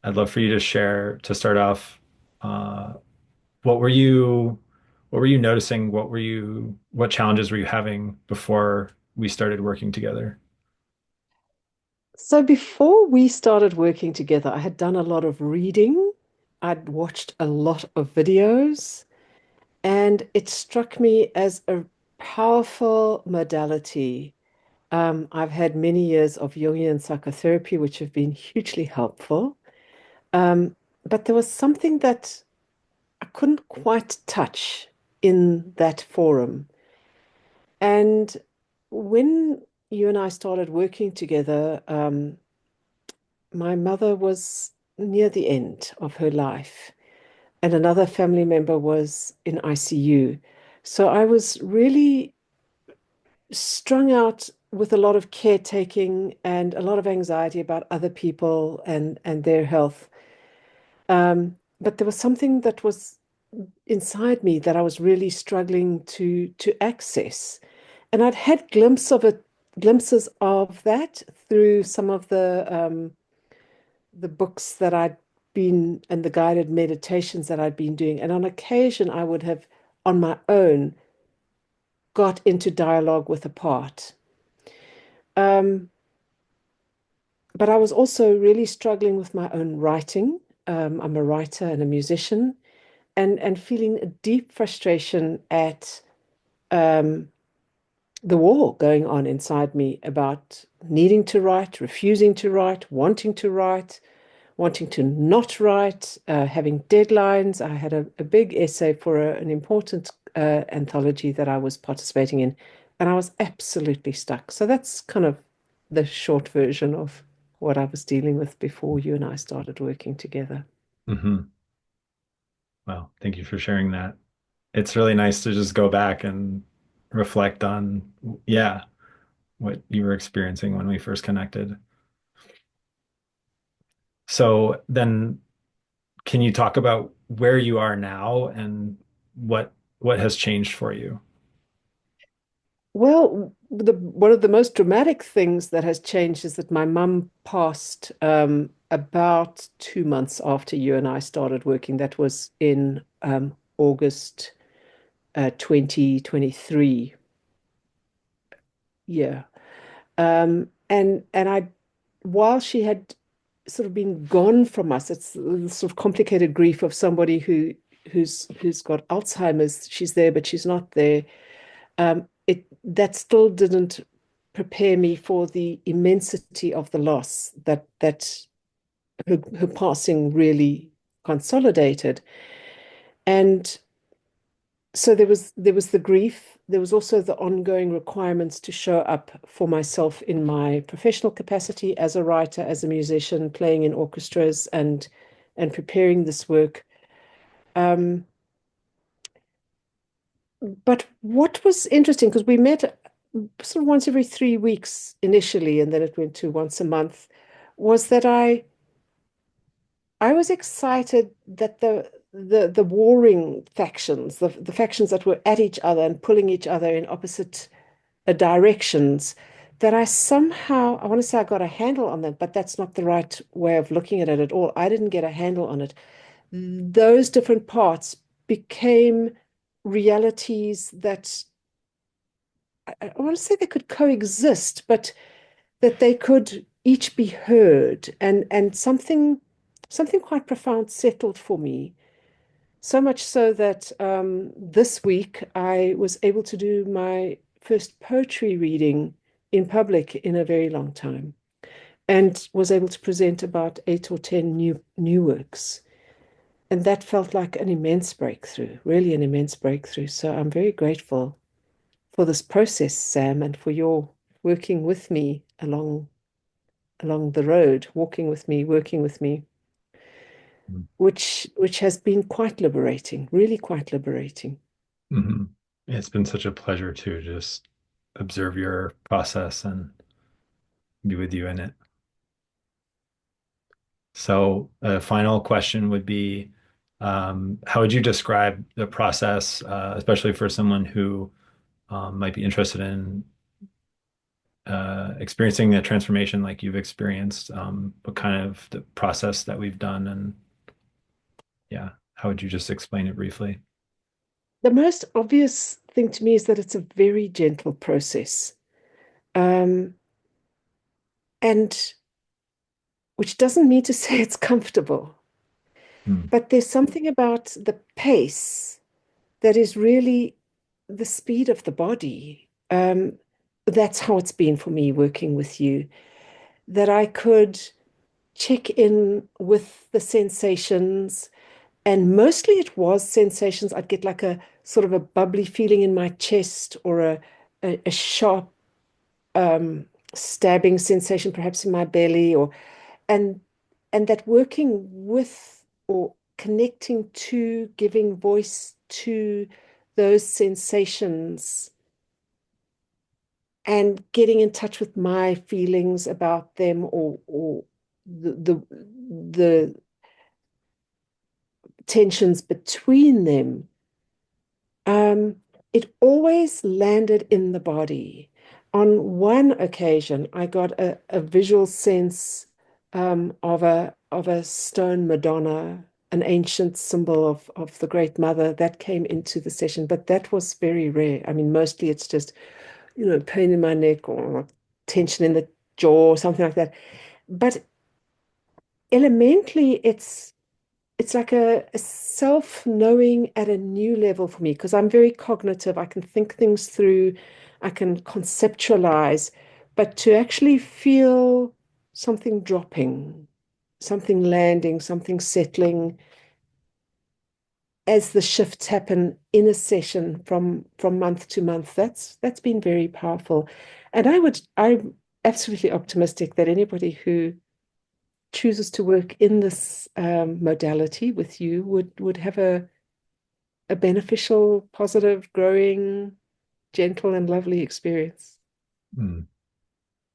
I'd love for you to share to start off. Uh, what were you what were you noticing? What challenges were you having before we started working together? So before we started working together, I had done a lot of reading. I'd watched a lot of videos, and it struck me as a powerful modality. I've had many years of Jungian psychotherapy, which have been hugely helpful. Um, but there was something that I couldn't quite touch in that forum. And when you and I started working together, my mother was near the end of her life, and another family member was in ICU. So I was really strung out with a lot of caretaking and a lot of anxiety about other people and their health. But there was something that was inside me that I was really struggling to access. And I'd had glimpses of that through some of the books that I'd been and the guided meditations that I'd been doing. And on occasion, I would have, on my own, got into dialogue with a part. Um, but I was also really struggling with my own writing. I'm a writer and a musician, and feeling a deep frustration at um, the war going on inside me about needing to write, refusing to write, wanting to not write, having deadlines. I had a big essay for an important anthology that I was participating in, and I was absolutely stuck. So that's kind of the short version of what I was dealing with before you and I started working together. Hmm. Well, thank you for sharing that. It's really nice to just go back and reflect on, yeah, what you were experiencing when we first connected. So then can you talk about where you are now and what has changed for you? Well, one of the most dramatic things that has changed is that my mum passed about 2 months after you and I started working. That was in August 2023. Yeah. And I, while she had sort of been gone from us, it's the sort of complicated grief of somebody who's got Alzheimer's. She's there, but she's not there. It that still didn't prepare me for the immensity of the loss that her passing really consolidated. And so there was the grief. There was also the ongoing requirements to show up for myself in my professional capacity as a writer, as a musician, playing in orchestras and preparing this work. Um, but what was interesting, because we met sort of once every 3 weeks initially, and then it went to once a month, was that I was excited that the warring factions, the factions that were at each other and pulling each other in opposite directions, that I somehow, I want to say I got a handle on that, but that's not the right way of looking at it at all. I didn't get a handle on it. Those different parts became realities that I want to say they could coexist, but that they could each be heard, and something quite profound settled for me. So much so that this week I was able to do my first poetry reading in public in a very long time, and was able to present about 8 or 10 new works. And that felt like an immense breakthrough, really an immense breakthrough. So I'm very grateful for this process, Sam, and for your working with me along the road, walking with me, working with me, which has been quite liberating, really quite liberating. Hmm. It's been such a pleasure to just observe your process and be with you in it. So, a final question would be, how would you describe the process, especially for someone who might be interested in experiencing the transformation like you've experienced, what kind of the process that we've done, and yeah, how would you just explain it briefly? The most obvious thing to me is that it's a very gentle process. Um, and which doesn't mean to say it's comfortable, Hmm. but there's something about the pace that is really the speed of the body. That's how it's been for me working with you, that I could check in with the sensations. And mostly it was sensations. I'd get like a sort of a bubbly feeling in my chest or a sharp um, stabbing sensation, perhaps in my belly, or and and that working with or connecting to, giving voice to those sensations and getting in touch with my feelings about them or the tensions between them. Um, it always landed in the body. On one occasion, I got a visual sense of a stone Madonna, an ancient symbol of the Great Mother that came into the session, but that was very rare. I mean, mostly it's just, pain in my neck or tension in the jaw, something like that. But elementally, it's like a self-knowing at a new level for me because I'm very cognitive. I can think things through, I can conceptualize, but to actually feel something dropping, something landing, something settling as the shifts happen in a session from month to month, that's been very powerful. And I'm absolutely optimistic that anybody who chooses to work in this modality with you would have a beneficial, positive, growing, gentle, and lovely experience. Hmm.